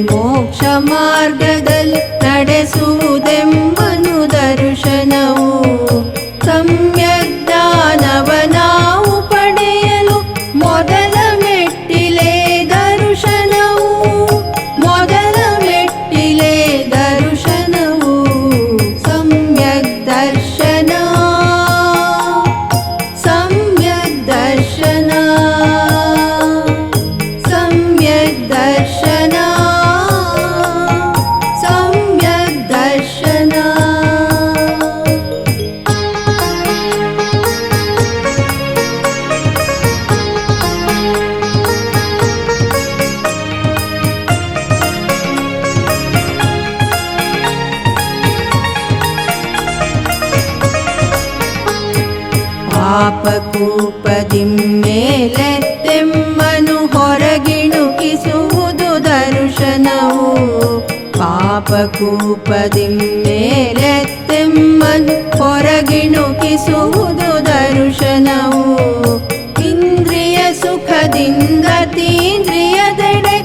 ಮೋಕ್ಷ ಮಾರ್ಗದಲ್ಲಿ ನಡೆಸುವುದೆಂಬನು ದರ್ಶನವು. ಸಮ್ಯಕ್ ಜ್ಞಾನವ ನಾವು ಪಡೆಯಲು ಮೊದಲ ಮೆಟ್ಟಿಲೇ ದರ್ಶನವು. ಮೊದಲ ಮೆಟ್ಟಿಲೇ ದರ್ಶನವು ಸಮ್ಯಕ್ ದರ್ಶನ. ಸಮ್ಯಕ್ ದರ್ಶನ. ಸಮ್ಯಕ್ ದರ್ಶನ. ಸಮ್ಯಕ್ ದರ್ಶನ. ಪಾಪಕೂಪದಿಮ್ಮೇಲೆತ್ತೆಮ್ಮನು ಹೊರಗಿಣುಕಿಸುವುದು ದರ್ಶನವು. ಪಾಪಕೂಪದಿಮ್ಮೇಲೆತ್ತೆಮ್ಮನು ಹೊರಗಿಣುಕಿಸುವುದು ದರ್ಶನವು. ಇಂದ್ರಿಯ ಸುಖದಿಂದ ತೀಂದ್ರಿಯದೆಡೆ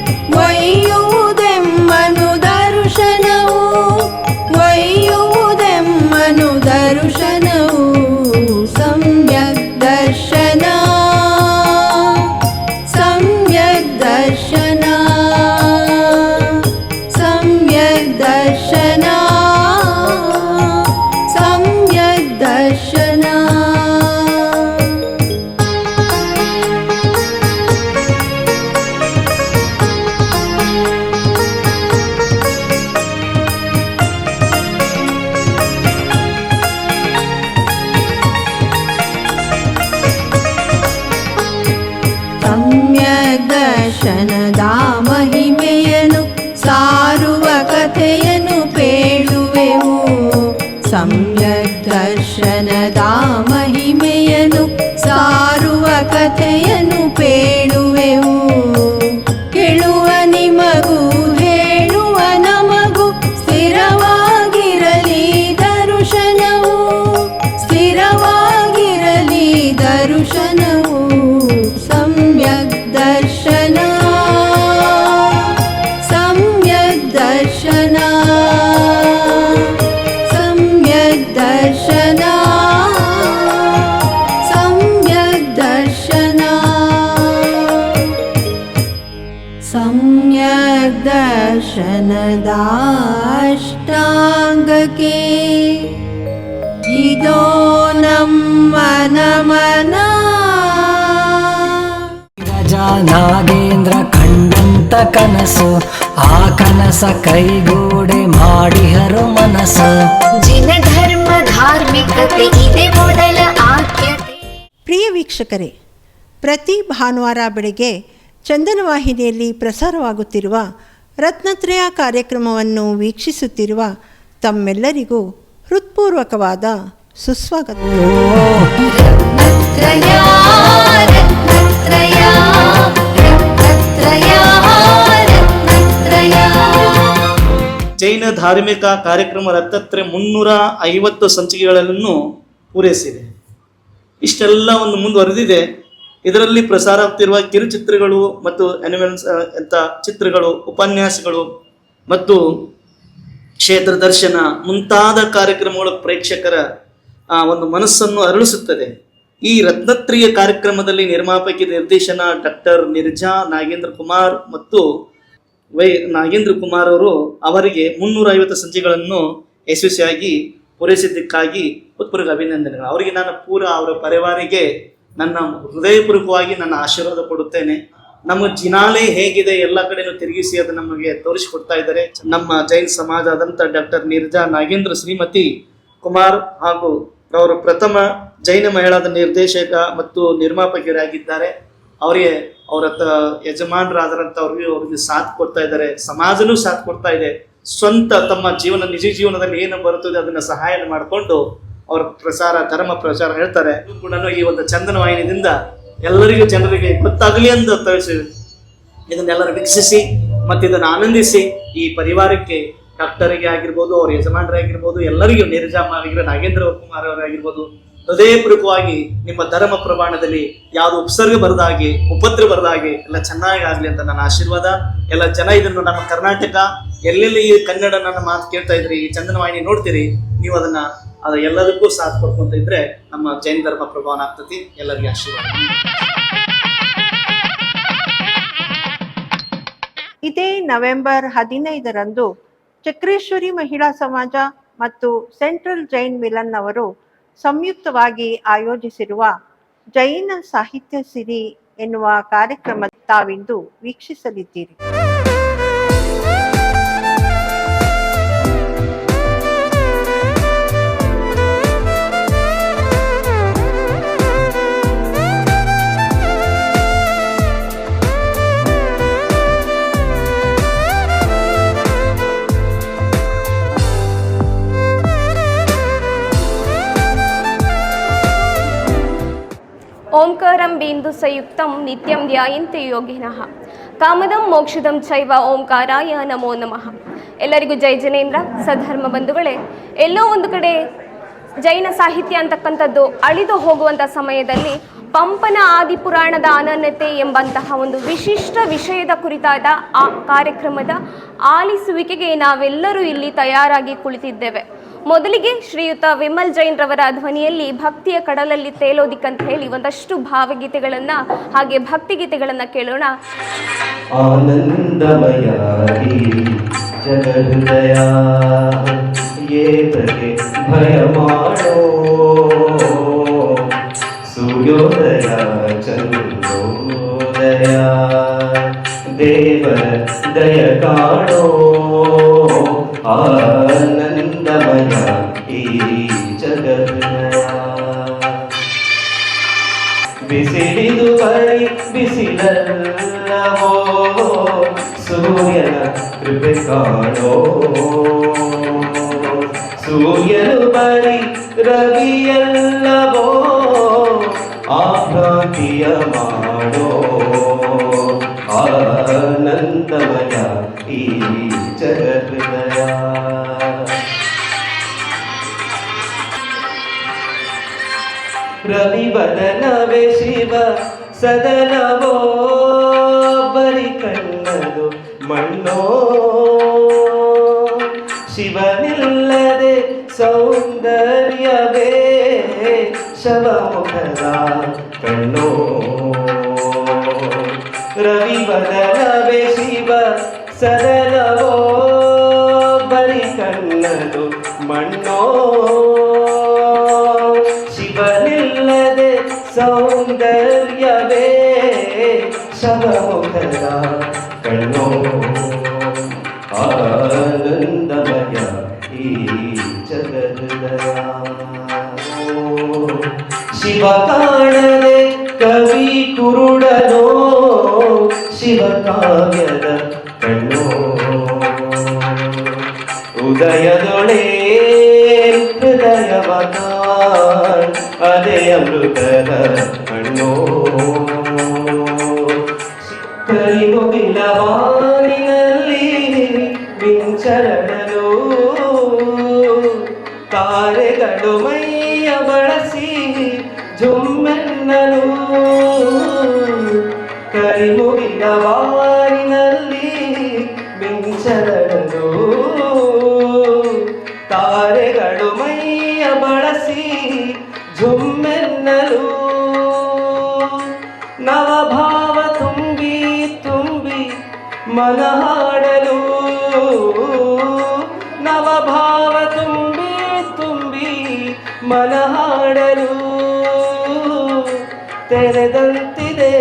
ಒಯ್ಯುವುದೆಮ್ಮನು ದರ್ಶನವು. ಒಯ್ಯುವುದೆಮ್ಮನು ದರ್ಶನವು ಸಮ್ಯಕ್ ದರ್ಶನ. ಸಮ್ಯಕ್ ದರ್ಶನ. ಸಮ್ಯಕ್ ದರ್ಶನ. ಸಮ್ಯಕ್ ದರ್ಶನ. ಸಮ್ಯಕ್ ದರ್ಶನದ ಮಹಿಮೆಯನ್ನು ಸಾರುವ ಕಥೆಯನ್ನು ಪೇಳುವೆವು. ಸಮ್ಯಕ್ ದರ್ಶನದ ಮಹಿಮೆಯನ್ನು ಸಾರುವ ಕಥೆಯನ್ನು ಪೇಳುವೆವು. ಕೇಳುವ ನಿಮಗೂ ಹೇಳುವ ನಮಗೂ ಸ್ಥಿರವಾಗಿರಲಿ ದರ್ಶನವು. ಸ್ಥಿರವಾಗಿರಲಿ ದರ್ಶನವು ಸಮ್ಯಕ್ ದರ್ಶನ. ಸಮ್ಯಕ್ ದರ್ಶನ. ಸಮ್ಯಕ್ ದರ್ಶನ. ಸಮ್ಯಕ್ ದರ್ಶನ. ಸಮ್ಯಕ್ ದರ್ಶನದ ಅಷ್ಟಾಂಗಕ್ಕೆ ಇದೋ ನಮ್ಮ ನಮನ. ನಾಗೇಂದ್ರ ಕಂಡಂತ ಕನಸು, ಆ ಕನಸ ಕೈಗೂಡೆ ಮಾಡಿಹರು ಮನಸ್ಸು. ಜಿನ ಧರ್ಮ ಧಾರ್ಮಿಕತೆ ಇದೆ ಮೊದಲ ಆದ್ಯತೆ. ಪ್ರಿಯ ವೀಕ್ಷಕರೇ, ಪ್ರತಿ ಭಾನುವಾರ ಬೆಳಗ್ಗೆ ಚಂದನ ವಾಹಿನಿಯಲ್ಲಿ ಪ್ರಸಾರವಾಗುತ್ತಿರುವ ರತ್ನತ್ರಯ ಕಾರ್ಯಕ್ರಮವನ್ನು ವೀಕ್ಷಿಸುತ್ತಿರುವ ತಮ್ಮೆಲ್ಲರಿಗೂ ಹೃತ್ಪೂರ್ವಕವಾದ ಸುಸ್ವಾಗತ. ರತ್ನತ್ರಯ ರತ್ನತ್ರಯ ರತ್ನತ್ರಯ ರತ್ನತ್ರಯ. ಜೈನ ಧಾರ್ಮಿಕ ಕಾರ್ಯಕ್ರಮ ರತ್ನತ್ರಯ 350 ಸಂಚಿಕೆಗಳನ್ನು ಪೂರೈಸಿದೆ. ಇಷ್ಟೆಲ್ಲ ಒಂದು ಮುಂದುವರೆದಿದೆ. ಇದರಲ್ಲಿ ಪ್ರಸಾರ ಆಗ್ತಿರುವ ಕಿರುಚಿತ್ರಗಳು ಮತ್ತು ಅನಿಮೇಷನ್ಸ್ ಅಂತ ಚಿತ್ರಗಳು, ಉಪನ್ಯಾಸಗಳು ಮತ್ತು ಕ್ಷೇತ್ರ ದರ್ಶನ ಮುಂತಾದ ಕಾರ್ಯಕ್ರಮಗಳು ಪ್ರೇಕ್ಷಕರ ಒಂದು ಮನಸ್ಸನ್ನು ಅರಳಿಸುತ್ತದೆ. ಈ ರತ್ನತ್ರಯ ಕಾರ್ಯಕ್ರಮದಲ್ಲಿ ನಿರ್ಮಾಪಕಿ ನಿರ್ದೇಶನ ಡಾಕ್ಟರ್ ನಿರ್ಜಾ ನಾಗೇಂದ್ರ ಕುಮಾರ್ ಮತ್ತು ನಾಗೇಂದ್ರ ಕುಮಾರ್ ಅವರಿಗೆ 350 ಸಂಚಿಕೆಗಳನ್ನು ಯಶಸ್ವಿಯಾಗಿ ಪೂರೈಸಿದ್ದಕ್ಕಾಗಿ ಉತ್ಪೂರ್ವಕ ಅಭಿನಂದನೆಗಳು. ಅವರಿಗೆ ನಾನು ಅವರ ಪರಿವಾರಿಗೆ ನನ್ನ ಹೃದಯಪೂರ್ವಕವಾಗಿ ನನ್ನ ಆಶೀರ್ವಾದ ಕೊಡುತ್ತೇನೆ. ನಮ್ಮ ಜಿನಾಲೆ ಹೇಗಿದೆ ಎಲ್ಲ ಕಡೆನೂ ತಿರುಗಿಸಿ ಅದು ನಮಗೆ ತೋರಿಸಿಕೊಡ್ತಾ ಇದ್ದಾರೆ. ನಮ್ಮ ಜೈನ್ ಸಮಾಜ ಆದಂಥ ಡಾಕ್ಟರ್ ನಿರ್ಜಾ ನಾಗೇಂದ್ರ ಶ್ರೀಮತಿ ಕುಮಾರ್ ಹಾಗೂ ಅವರು ಪ್ರಥಮ ಜೈನ ಮಹಿಳಾದ ನಿರ್ದೇಶಕ ಮತ್ತು ನಿರ್ಮಾಪಕರಾಗಿದ್ದಾರೆ. ಅವರಿಗೆ ಅವರ ಯಜಮಾನರಾದಂಥ ಅವ್ರಿಗೆ ಸಾಥ್ ಕೊಡ್ತಾ ಇದ್ದಾರೆ. ಸಮಾಜನೂ ಸಾಥ್ ಕೊಡ್ತಾ ಇದೆ. ಸ್ವಂತ ತಮ್ಮ ನಿಜ ಜೀವನದಲ್ಲಿ ಏನು ಬರುತ್ತದೆ ಅದನ್ನು ಸಹಾಯ ಮಾಡಿಕೊಂಡು ಅವರ ಧರ್ಮ ಪ್ರಚಾರ ಹೇಳ್ತಾರೆ. ಕೂಡ ಈ ಒಂದು ಚಂದನ ವಾಹಿನಿಯಿಂದ ಎಲ್ಲರಿಗೂ ಜನರಿಗೆ ಗೊತ್ತಾಗಲಿ ಎಂದು ತಿಳಿಸಿ ಇದನ್ನೆಲ್ಲರೂ ವೀಕ್ಷಿಸಿ ಮತ್ತು ಇದನ್ನು ಆನಂದಿಸಿ ಈ ಪರಿವಾರಕ್ಕೆ ಡಾಕ್ಟರಿಗೆ ಆಗಿರ್ಬೋದು, ಅವ್ರ ಯಜಮಾನರಾಗಿರ್ಬೋದು, ಎಲ್ಲರಿಗೂ ನಿರ್ಜಾಮ ಆಗಿರೋ ನಾಗೇಂದ್ರ ಕುಮಾರ್ ಅವರಾಗಿರ್ಬೋದು, ಹೃದಯಪೂರ್ವಕವಾಗಿ ನಿಮ್ಮ ಧರ್ಮ ಪ್ರಮಾಣದಲ್ಲಿ ಯಾವುದು ಉಪಸರ್ಗ ಬರದ ಹಾಗೆ, ಉಪದ್ರ ಬರದ ಹಾಗೆ ಎಲ್ಲ ಚೆನ್ನಾಗಿ ಆಗ್ಲಿ ಅಂತ ನನ್ನ ಆಶೀರ್ವಾದ. ಎಲ್ಲ ಜನ ಇದನ್ನು ನಮ್ಮ ಕರ್ನಾಟಕ ಎಲ್ಲೆಲ್ಲಿ ಈ ಕನ್ನಡ ನನ್ನ ಮಾತು ಕೇಳ್ತಾ ಇದ್ರಿ, ಈ ಚಂದನ ವಾಹಿನಿ ನೋಡ್ತೀರಿ, ನೀವು ಅದು ಎಲ್ಲದಕ್ಕೂ ಸಾಥ್ ಕೊಡ್ಕೊಂತ ಇದ್ರೆ ನಮ್ಮ ಜೈನ ಧರ್ಮ ಪ್ರಭಾವನ ಆಗ್ತತಿ. ಎಲ್ಲರಿಗೂ ಆಶೀರ್ವಾದ. ಇದೇ ನವೆಂಬರ್ 15ರಂದು ಚಕ್ರೇಶ್ವರಿ ಮಹಿಳಾ ಸಮಾಜ ಮತ್ತು ಸೆಂಟ್ರಲ್ ಜೈನ್ ಮಿಲನ್ ಅವರು ಸಂಯುಕ್ತವಾಗಿ ಆಯೋಜಿಸಿರುವ ಜೈನ ಸಾಹಿತ್ಯ ಸಿರಿ ಎನ್ನುವ ಕಾರ್ಯಕ್ರಮ ತಾವಿಂದು ವೀಕ್ಷಿಸಲಿದ್ದೀರಿ. ಓಂಕಾರಂ ಬಿಂದು ಸಂಯುಕ್ತಂ ನಿತ್ಯಂ ಧ್ಯಾಯಂತೆ ಯೋಗಿನಃ ಕಾಮದಂ ಮೋಕ್ಷದಂ ಚೈವ ಓಂಕಾರಾಯ ನಮೋ ನಮಃ. ಎಲ್ಲರಿಗೂ ಜೈ ಜನೇಂದ್ರ. ಸಧರ್ಮ ಬಂಧುಗಳೇ, ಎಲ್ಲೋ ಒಂದು ಕಡೆ ಜೈನ ಸಾಹಿತ್ಯ ಅಂತಕ್ಕಂಥದ್ದು ಅಳಿದು ಹೋಗುವಂಥ ಸಮಯದಲ್ಲಿ ಪಂಪನ ಆದಿಪುರಾಣದ ಅನನ್ಯತೆ ಎಂಬಂತಹ ಒಂದು ವಿಶಿಷ್ಟ ವಿಷಯದ ಕುರಿತಾದ ಆ ಕಾರ್ಯಕ್ರಮದ ಆಲಿಸುವಿಕೆಗೆ ನಾವೆಲ್ಲರೂ ಇಲ್ಲಿ ತಯಾರಾಗಿ ಕುಳಿತಿದ್ದೇವೆ. ಮೊದಲಿಗೆ ಶ್ರೀಯುತ ವಿಮಲ್ ಜೈನ್ ರವರ ಧ್ವನಿಯಲ್ಲಿ ಭಕ್ತಿಯ ಕಡಲಲ್ಲಿ ತೇಲೋದಿಕ್ಕಂತ ಹೇಳಿ ಒಂದಷ್ಟು ಭಾವಗೀತೆಗಳನ್ನು ಹಾಗೆ ಭಕ್ತಿಗೀತೆಗಳನ್ನು ಕೇಳೋಣ. ಆನಂದಮಯಾಗಿ ಜಗಹೃದಯ ಏತಕ್ಕೆ ಭಯ ಮಾಡೋ, ಸೂರ್ಯೋದಯ ಚಂದ್ರೋದಯ ದೇವರ ದಯ ಕಾಣೋ. ಆನಂದಮಯ ಈ ಜಗಹೃದಯ ಬಿಸಿಲಿದು ಬರಿ ಬಿಸಿಲಲ್ಲವೋ, ಸೂರ್ಯನ ಕೃಪೆ ಕಾಣೋ. ಸೂರ್ಯನು ಬರಿ ರವಿಯಲ್ಲವೋ, ಆಭ್ರಾಂತಿಯ ಮಾಡೋ. ಆನಂದಮಯ ಈ ಜಗಹೃದಯ ರವಿವದನವೇ ಶಿವ ಸದನವೋ, ಬರಿ ಕಣ್ಣದು ಮಣ್ಣೋ. ಶಿವನಿಲ್ಲದೆ ಸೌಂದರ್ಯವೇ ಶವಮುಖದ ಕಣ್ಣೋ. ರವಿವದನವೇ ಶಿವ ಸದನವೋ, ಬರಿ ಕಣ್ಣದು ಮಣ್ಣೋ. ಶಿವನಿಲ್ಲದೆ ಸೌಂದರ್ಯವೇ ಶವಮುಖದ ಕಣ್ಣೋ. ಆನಂದಮಯ ಈ ಜಗಹೃದಯ ಶಿವ ಕಾಣದೆ ಕವಿ ಕುರುಡನೋ, ಶಿವ ಕಾವ್ಯದ ಕಣ್ಣೋ. ಉದಯದೊಳೆ ಹೃದಯವ ಅದೇ ಅಮೃತದ ಕಣ್ಣೋ. ಕರಿಮುಗಿಲ ಬಾನಿನಲ್ಲಿ ಮಿಂಚರಡಲು, ತಾರೆಗಳು ಮೈಯ ಬಳಸಿ ಜುಮ್ಮೆನ್ನಲು. ಕರಿಮುಗಿಲ ಬಾನಿನಲ್ಲಿ ಮಿಂಚರಡಲು, ತಾರೆಗಳು ಮೈಯ ಬಳಸಿ ಜುಮ್ಮೆನ್ನಲು. ನವಭಾವ ತುಂಬಿ ತುಂಬಿ ಮನ ಹಾಡಲು, ನವಭಾವ ತುಂಬಿ ತುಂಬಿ ಮನ ಹಾಡಲು. ತೆರೆದಂತಿದೆ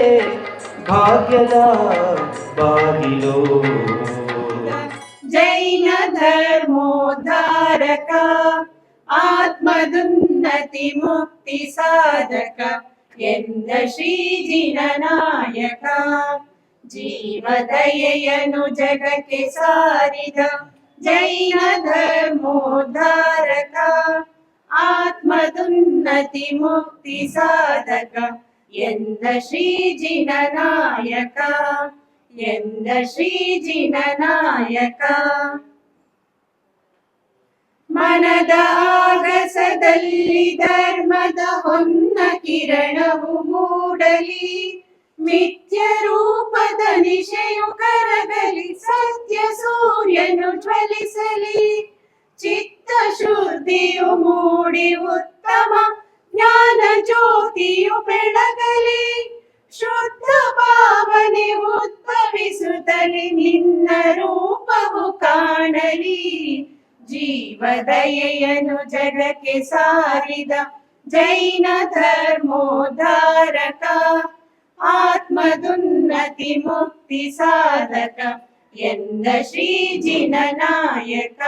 ಭಾಗ್ಯದ ಬಾಗಿಲು. ಜೈನ ಧರ್ಮೋದ್ಧಾರಕ ಆತ್ಮದುನ್ನತಿ ಮುಕ್ತಿ ಸಾಧಕ ಎಂದ ಶ್ರೀ ಜಿನನಾಯಕ. ಜೀವದಯೆಯನು ಜಗಕ್ಕೆ ಸಾರಿದ ಜೈನ ಧರ್ಮೋದ್ಧಾರಕ ಆತ್ಮದುನ್ನತಿ ಮುಕ್ತಿ ಸಾಧಕ ಎಂದ ಶ್ರೀ ಜಿನನಾಯಕ. ಎಂದ ಶ್ರೀ ಜಿನನಾಯಕ. ಮನದ ಆಗಸದಲ್ಲಿ ಧರ್ಮದ ಹೊನ್ನ ಕಿರಣವು ಮೂಡಲಿ, ಮಿಥ್ಯ ರೂಪದ ನಿಶೆಯು ಕರಗಲಿ, ಸತ್ಯ ಸೂರ್ಯನು ಜ್ವಲಿಸಲಿ, ಚಿತ್ತ ಶುದ್ಧಿಯು ಮೂಡಿ ಉತ್ತಮ ಜ್ಞಾನ ಜ್ಯೋತಿಯು ಬೆಳಗಲಿ, ಶುದ್ಧ ಭಾವನೆ ಉದ್ಭವಿಸುತ್ತಲಿ, ನಿನ್ನ ರೂಪವು ಕಾಣಲಿ. ಜೀವದಯೆಯನ್ನು ಜಗಕ್ಕೆ ಸಾರಿದ ಜೈನ ಧರ್ಮೋದ್ಧಾರಕ, ಆತ್ಮದುನ್ನತಿ ಮುಕ್ತಿ ಸಾಧಕ ಎಂದ ಶ್ರೀಜಿನ ನಾಯಕ,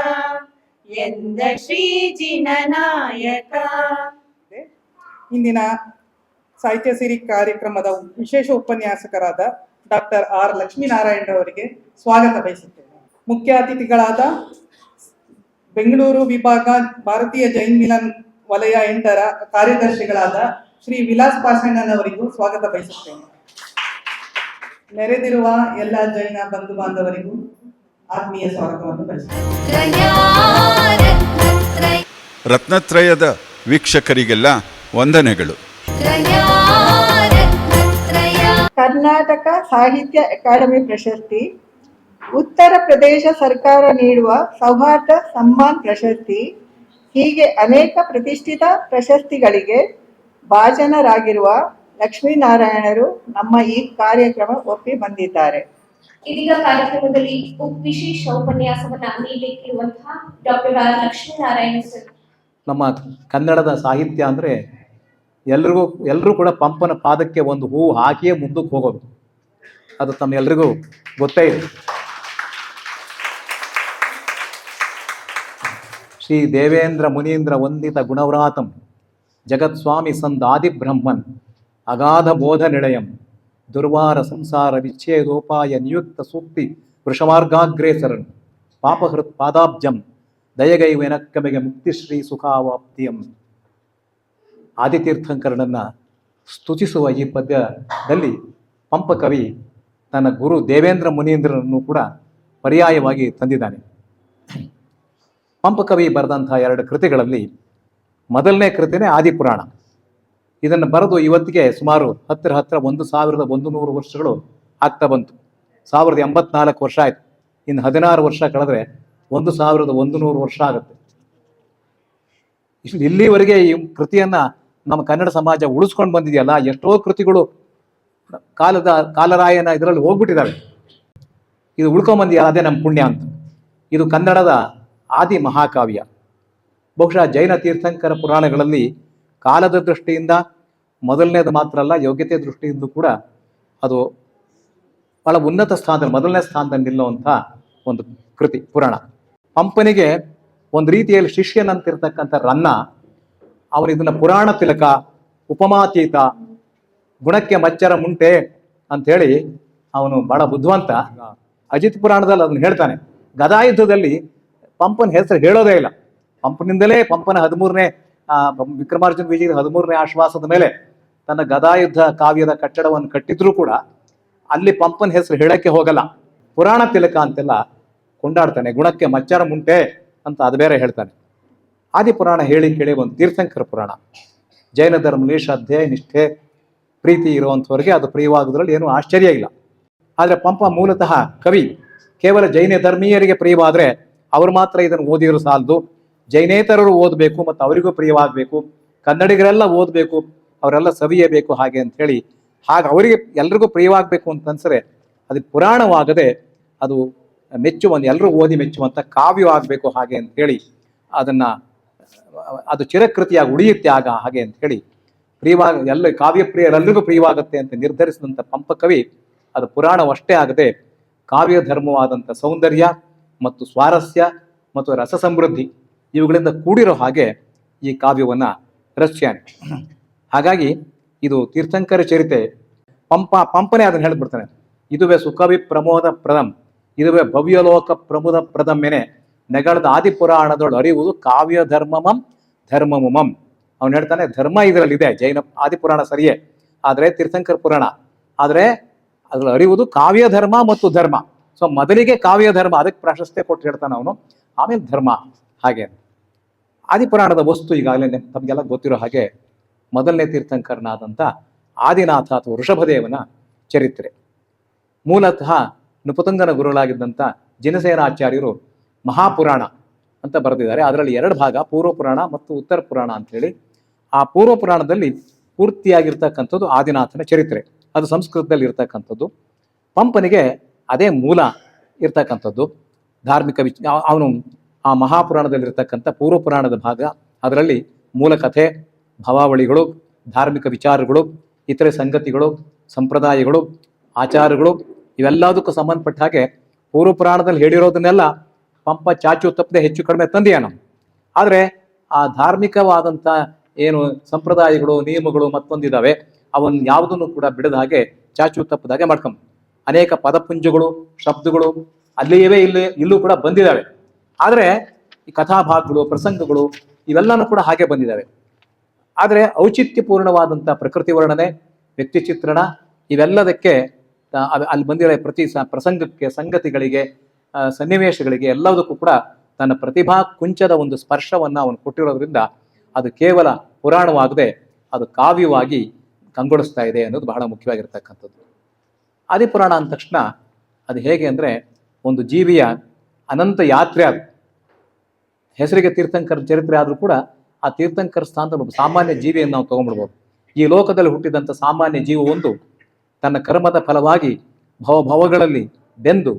ಎಂದ ಶ್ರೀಜಿನ ನಾಯಕ. ಇಂದಿನ ಸಾಹಿತ್ಯ ಸಿರಿ ಕಾರ್ಯಕ್ರಮದ ವಿಶೇಷ ಉಪನ್ಯಾಸಕರಾದ ಡಾಕ್ಟರ್ ಆರ್ ಲಕ್ಷ್ಮೀನಾರಾಯಣರವರಿಗೆ ಸ್ವಾಗತ ಬಯಸುತ್ತೇನೆ. ಮುಖ್ಯ ಅತಿಥಿಗಳಾದ ಬೆಂಗಳೂರು ವಿಭಾಗ ಭಾರತೀಯ ಜೈನ್ ಮಿಲನ್ ವಲಯ 8ರ ಕಾರ್ಯದರ್ಶಿಗಳಾದ ಶ್ರೀ ವಿಲಾಸ್ ಪಾಸಣ್ಣನವರಿಗೂ ಸ್ವಾಗತ ಬಯಸುತ್ತೇನೆ. ನೆರೆದಿರುವ ಎಲ್ಲ ಜೈನ ಬಂಧು ಬಾಂಧವರಿಗೂ ಆತ್ಮೀಯ ಸ್ವಾಗತವನ್ನು ಬಯಸುತ್ತೇನೆ. ರತ್ನತ್ರಯದ ವೀಕ್ಷಕರಿಗೆಲ್ಲ ವಂದನೆಗಳು. ಕರ್ನಾಟಕ ಸಾಹಿತ್ಯ ಅಕಾಡೆಮಿ ಪ್ರಶಸ್ತಿ, ಉತ್ತರ ಪ್ರದೇಶ ಸರ್ಕಾರ ನೀಡುವ ಸೌಹಾರ್ದ ಸಮ್ಮಾನ್ ಪ್ರಶಸ್ತಿ, ಹೀಗೆ ಅನೇಕ ಪ್ರತಿಷ್ಠಿತ ಪ್ರಶಸ್ತಿಗಳಿಗೆ ಭಾಜನರಾಗಿರುವ ಲಕ್ಷ್ಮೀನಾರಾಯಣರು ನಮ್ಮ ಈ ಕಾರ್ಯಕ್ರಮ ಒಪ್ಪಿ ಬಂದಿದ್ದಾರೆ. ಇದೀಗ ಕಾರ್ಯಕ್ರಮದಲ್ಲಿ ವಿಶೇಷ ಉಪನ್ಯಾಸವನ್ನ ನೀಡಲಿಕ್ಕಿರುವಂತಹ ಡಾಕ್ಟರ್ ಆರ್ ಲಕ್ಷ್ಮೀನಾರಾಯಣ ಸರ್. ನಮ್ಮ ಕನ್ನಡದ ಸಾಹಿತ್ಯ ಅಂದರೆ ಎಲ್ಲರೂ ಕೂಡ ಪಂಪನ ಪಾದಕ್ಕೆ ಒಂದು ಹೂವು ಹಾಕಿಯೇ ಮುಂದಕ್ಕೆ ಹೋಗೋದು, ಅದು ತಮ್ಮೆಲ್ಲರಿಗೂ ಗೊತ್ತೇ ಇದೆ. ಶ್ರೀ ದೇವೇಂದ್ರ ಮುನೀಂದ್ರ ವಂದಿತ ಗುಣವ್ರಾತಂ ಜಗತ್ಸ್ವಾಮಿ ಸಂದಾದಿ ಬ್ರಹ್ಮನ್ ಅಗಾಧ ಬೋಧ ನಿಳಯಂ ದುರ್ವಾರ ಸಂಸಾರ ವಿಚ್ಛೇದೋಪಾಯ ನಿಯುಕ್ತ ಸೂಕ್ತಿ ವೃಷಮಾರ್ಗಾಗ್ರೇಸರನ್ ಪಾಪಹೃತ್ ಪಾದಾಬ್ಜಂ ದಯಗೈವೆನಕ್ಕಮೆಗೆ ಮುಕ್ತಿಶ್ರೀ ಸುಖಾವಾಪ್ತಿಯಂ. ಆದಿತೀರ್ಥಂಕರನನ್ನು ಸ್ತುತಿಸುವ ಈ ಪದ್ಯದಲ್ಲಿ ಪಂಪಕವಿ ತನ್ನ ಗುರು ದೇವೇಂದ್ರ ಮುನೀಂದ್ರನನ್ನು ಕೂಡ ಪರ್ಯಾಯವಾಗಿ ತಂದಿದ್ದಾನೆ. ಪಂಪಕವಿ ಬರೆದಂತಹ 2 ಕೃತಿಗಳಲ್ಲಿ ಮೊದಲನೇ ಕೃತಿನೇ ಆದಿಪುರಾಣ. ಇದನ್ನು ಬರೆದು ಇವತ್ತಿಗೆ ಸುಮಾರು ಹತ್ತಿರ 1100 ವರ್ಷಗಳು ಆಗ್ತಾ ಬಂತು. 1084 ವರ್ಷ ಆಯಿತು. ಇನ್ನು 16 ವರ್ಷ ಕಳೆದ್ರೆ 1100 ವರ್ಷ ಆಗುತ್ತೆ. ಇಲ್ಲಿವರೆಗೆ ಈ ಕೃತಿಯನ್ನ ನಮ್ಮ ಕನ್ನಡ ಸಮಾಜ ಉಳಿಸ್ಕೊಂಡು ಬಂದಿದೆಯಲ್ಲ, ಎಷ್ಟೋ ಕೃತಿಗಳು ಕಾಲರಾಯನ ಇದರಲ್ಲಿ ಹೋಗ್ಬಿಟ್ಟಿದ್ದಾವೆ. ಇದು ಉಳ್ಕೊಂಬಂದಿಯಲ್ಲ, ಅದೇ ನಮ್ಮ ಪುಣ್ಯ ಅಂತ. ಇದು ಕನ್ನಡದ ಆದಿ ಮಹಾಕಾವ್ಯ. ಬಹುಶಃ ಜೈನ ತೀರ್ಥಂಕರ ಪುರಾಣಗಳಲ್ಲಿ ಕಾಲದ ದೃಷ್ಟಿಯಿಂದ ಮೊದಲನೇದು ಮಾತ್ರ ಅಲ್ಲ, ಯೋಗ್ಯತೆ ದೃಷ್ಟಿಯಿಂದ ಕೂಡ ಅದು ಬಹಳ ಉನ್ನತ ಸ್ಥಾನದಲ್ಲಿ ಮೊದಲನೇ ಸ್ಥಾನದಲ್ಲಿ ನಿಲ್ಲುವಂಥ ಒಂದು ಕೃತಿ ಪುರಾಣ. ಪಂಪನಿಗೆ ಒಂದು ರೀತಿಯಲ್ಲಿ ಶಿಷ್ಯನಂತಿರ್ತಕ್ಕಂಥ ರನ್ನ, ಅವನು ಇದನ್ನ ಪುರಾಣ ತಿಲಕ, ಉಪಮಾತೀತ, ಗುಣಕ್ಕೆ ಮಚ್ಚರ ಮುಂಟೆ ಅಂಥೇಳಿ ಅವನು ಬಹಳ ಬುದ್ಧಿವಂತ. ಅಜಿತ್ ಪುರಾಣದಲ್ಲಿ ಅದನ್ನು ಹೇಳ್ತಾನೆ. ಗದಾಯುದ್ಧದಲ್ಲಿ ಪಂಪನ ಹೆಸರು ಹೇಳೋದೇ ಇಲ್ಲ. ಪಂಪನಿಂದಲೇ ಪಂಪನ 13ನೇ ವಿಕ್ರಮಾರ್ಜುನ ವಿಜಯದ 13ನೇ ಆಶ್ವಾಸದ ಮೇಲೆ ತನ್ನ ಗದಾಯುದ್ಧ ಕಾವ್ಯದ ಕಟ್ಟಡವನ್ನು ಕಟ್ಟಿದ್ರೂ ಕೂಡ ಅಲ್ಲಿ ಪಂಪನ ಹೆಸರು ಹೇಳಕ್ಕೆ ಹೋಗಲ್ಲ. ಪುರಾಣ ತಿಲಕ ಅಂತೆಲ್ಲ ಕೊಂಡಾಡ್ತಾನೆ. ಗುಣಕ್ಕೆ ಮಚ್ಚರ ಮುಂಟೆ ಅಂತ ಅದು ಬೇರೆ ಹೇಳ್ತಾನೆ. ಆದಿಪುರಾಣ ಹೇಳಿ ಕೇಳಿ ಒಂದು ತೀರ್ಥಂಕರ ಪುರಾಣ. ಜೈನ ಧರ್ಮದಲ್ಲಿ ಶ್ರದ್ಧೆ, ನಿಷ್ಠೆ, ಪ್ರೀತಿ ಇರುವಂಥವ್ರಿಗೆ ಅದು ಪ್ರಿಯವಾಗೋದ್ರಲ್ಲಿ ಏನೂ ಆಶ್ಚರ್ಯ ಇಲ್ಲ. ಆದರೆ ಪಂಪ ಮೂಲತಃ ಕವಿ. ಕೇವಲ ಜೈನ ಧರ್ಮೀಯರಿಗೆ ಪ್ರಿಯವಾದರೆ ಅವರು ಮಾತ್ರ ಇದನ್ನು ಓದಿದ್ರು ಸಾಲದು. ಜೈನೇತರರು ಓದಬೇಕು ಮತ್ತು ಅವರಿಗೂ ಪ್ರಿಯವಾಗಬೇಕು. ಕನ್ನಡಿಗರೆಲ್ಲ ಓದಬೇಕು, ಅವರೆಲ್ಲ ಸವಿಯಬೇಕು ಹಾಗೆ ಅಂತ ಹೇಳಿ, ಹಾಗೆ ಅವರಿಗೆ ಎಲ್ರಿಗೂ ಪ್ರಿಯವಾಗಬೇಕು ಅಂತ ಅನ್ಸರೆ ಅದು ಪುರಾಣವಾಗದೆ ಅದು ಎಲ್ಲರೂ ಓದಿ ಮೆಚ್ಚುವಂಥ ಕಾವ್ಯವಾಗಬೇಕು ಹಾಗೆ ಅಂತ ಹೇಳಿ ಅದು ಚಿರಕೃತಿಯಾಗಿ ಉಳಿಯುತ್ತೆ ಆಗ ಹಾಗೆ ಅಂತ ಹೇಳಿ ಪ್ರಿಯವಾಗಿ ಕಾವ್ಯ ಪ್ರಿಯರೆಲ್ಲರಿಗೂ ಪ್ರಿಯವಾಗುತ್ತೆ ಅಂತ ನಿರ್ಧರಿಸಿದಂಥ ಪಂಪಕವಿ ಅದು ಪುರಾಣವಷ್ಟೇ ಆಗದೆ ಕಾವ್ಯ ಧರ್ಮವಾದಂಥ ಸೌಂದರ್ಯ ಮತ್ತು ಸ್ವಾರಸ್ಯ ಮತ್ತು ರಸ ಸಮೃದ್ಧಿ ಇವುಗಳಿಂದ ಕೂಡಿರೋ ಹಾಗೆ ಈ ಕಾವ್ಯವನ್ನು ರಚ್ಯಾನೆ. ಹಾಗಾಗಿ ಇದು ತೀರ್ಥಂಕರ ಚರಿತೆ. ಪಂಪನೇ ಅದನ್ನು ಹೇಳಿಬಿಡ್ತಾನೆ. ಇದುವೇ ಸುಕವಿ ಪ್ರಮೋದ ಪ್ರದಂ, ಇದುವೇ ಭವ್ಯಲೋಕ ಪ್ರಮೋದ ಪ್ರದಮ್ಮೆನೆ ನೆಗಳದ ಆದಿಪುರಾಣದೊಳು ಅರಿಯುವುದು ಕಾವ್ಯ ಧರ್ಮಮಂ ಧರ್ಮಮುಮಂ. ಅವನು ಹೇಳ್ತಾನೆ ಧರ್ಮ ಇದರಲ್ಲಿದೆ, ಜೈನ ಆದಿಪುರಾಣ ಸರಿಯೇ, ಆದರೆ ತೀರ್ಥಂಕರ ಪುರಾಣ ಆದರೆ ಅದ್ರಲ್ಲಿ ಅರಿಯುವುದು ಕಾವ್ಯ ಧರ್ಮ ಮತ್ತು ಧರ್ಮ. ಸೊ ಮೊದಲಿಗೆ ಕಾವ್ಯ ಧರ್ಮ, ಅದಕ್ಕೆ ಪ್ರಾಶಸ್ತ್ಯ ಕೊಟ್ಟು ಹೇಳ್ತಾನೆ ಅವನು, ಆಮೇಲೆ ಧರ್ಮ ಹಾಗೆ. ಆದಿಪುರಾಣದ ವಸ್ತು ಈಗಾಗಲೇ ತಮಗೆಲ್ಲ ಗೊತ್ತಿರೋ ಹಾಗೆ ಮೊದಲನೇ ತೀರ್ಥಂಕರನಾದಂಥ ಆದಿನಾಥ ಅಥವಾ ವೃಷಭದೇವನ ಚರಿತ್ರೆ. ಮೂಲತಃ ನೃಪತುಂಗನ ಗುರುಗಳಾಗಿದ್ದಂಥ ಜಿನಸೇನಾಚಾರ್ಯರು ಮಹಾಪುರಾಣ ಅಂತ ಬರೆದಿದ್ದಾರೆ. ಅದರಲ್ಲಿ 2 ಭಾಗ, ಪೂರ್ವ ಪುರಾಣ ಮತ್ತು ಉತ್ತರ ಪುರಾಣ ಅಂತೇಳಿ. ಆ ಪೂರ್ವ ಪುರಾಣದಲ್ಲಿ ಪೂರ್ತಿಯಾಗಿರ್ತಕ್ಕಂಥದ್ದು ಆದಿನಾಥನ ಚರಿತ್ರೆ, ಅದು ಸಂಸ್ಕೃತದಲ್ಲಿ ಇರ್ತಕ್ಕಂಥದ್ದು. ಪಂಪನಿಗೆ ಅದೇ ಮೂಲ ಇರ್ತಕ್ಕಂಥದ್ದು. ಧಾರ್ಮಿಕ ಅವನು ಆ ಮಹಾಪುರಾಣದಲ್ಲಿರ್ತಕ್ಕಂಥ ಪೂರ್ವ ಪುರಾಣದ ಭಾಗ, ಅದರಲ್ಲಿ ಮೂಲ ಕಥೆ, ಭವಾವಳಿಗಳು, ಧಾರ್ಮಿಕ ವಿಚಾರಗಳು, ಇತರೆ ಸಂಗತಿಗಳು, ಸಂಪ್ರದಾಯಗಳು, ಆಚಾರಗಳು ಇವೆಲ್ಲದಕ್ಕೂ ಸಂಬಂಧಪಟ್ಟ ಹಾಗೆ ಪೂರ್ವ ಪುರಾಣದಲ್ಲಿ ಹೇಳಿರೋದನ್ನೆಲ್ಲ ಪಂಪ ಚಾಚು ತಪ್ಪದೆ ಹೆಚ್ಚು ಕಡಿಮೆ ತಂದೆಯ ನಮ್ಮ. ಆದರೆ ಆ ಧಾರ್ಮಿಕವಾದಂಥ ಏನು ಸಂಪ್ರದಾಯಗಳು, ನಿಯಮಗಳು ಮತ್ತೊಂದಿದ್ದಾವೆ, ಅವನ್ನ ಯಾವುದನ್ನು ಕೂಡ ಬಿಡದ ಹಾಗೆ ಚಾಚು ತಪ್ಪದಾಗೆ ಮಾಡ್ಕೊಂಡು ಅನೇಕ ಪದಪುಂಜಗಳು, ಶಬ್ದಗಳು ಅಲ್ಲಿಯವೇ ಇಲ್ಲೂ ಕೂಡ ಬಂದಿದ್ದಾವೆ. ಆದರೆ ಈ ಕಥಾಭಾಗಗಳು, ಪ್ರಸಂಗಗಳು ಇವೆಲ್ಲನೂ ಕೂಡ ಹಾಗೆ ಬಂದಿದ್ದಾವೆ. ಆದರೆ ಔಚಿತ್ಯಪೂರ್ಣವಾದಂಥ ಪ್ರಕೃತಿ ವರ್ಣನೆ, ವ್ಯಕ್ತಿ ಚಿತ್ರಣ ಇವೆಲ್ಲದಕ್ಕೆ ಅಲ್ಲಿ ಬಂದಿರೋ ಪ್ರತಿ ಪ್ರಸಂಗಕ್ಕೆ, ಸಂಗತಿಗಳಿಗೆ, ಸನ್ನಿವೇಶಗಳಿಗೆ ಎಲ್ಲದಕ್ಕೂ ಕೂಡ ತನ್ನ ಪ್ರತಿಭಾ ಕುಂಚದ ಒಂದು ಸ್ಪರ್ಶವನ್ನು ಅವನು ಕೊಟ್ಟಿರೋದ್ರಿಂದ ಅದು ಕೇವಲ ಪುರಾಣವಾಗದೆ ಅದು ಕಾವ್ಯವಾಗಿ ಕಂಗೊಳಿಸ್ತಾ ಇದೆ ಅನ್ನೋದು ಬಹಳ ಮುಖ್ಯವಾಗಿರ್ತಕ್ಕಂಥದ್ದು. ಆದಿಪುರಾಣ ಅಂದ ತಕ್ಷಣ ಅದು ಹೇಗೆ ಅಂದರೆ ಒಂದು ಜೀವಿಯ ಅನಂತ ಯಾತ್ರೆ. ಅದು ಹೆಸರಿಗೆ ತೀರ್ಥಂಕರ ಚರಿತ್ರೆ ಆದರೂ ಕೂಡ ಆ ತೀರ್ಥಂಕರ ಸ್ಥಾನದ ಒಬ್ಬ ಸಾಮಾನ್ಯ ಜೀವಿಯನ್ನು ನಾವು ತೊಗೊಂಡ್ಬಿಡ್ಬೋದು. ಈ ಲೋಕದಲ್ಲಿ ಹುಟ್ಟಿದಂಥ ಸಾಮಾನ್ಯ ಜೀವವೊಂದು ತನ್ನ ಕರ್ಮದ ಫಲವಾಗಿ ಭವಗಳಲ್ಲಿ ಬೆಂದು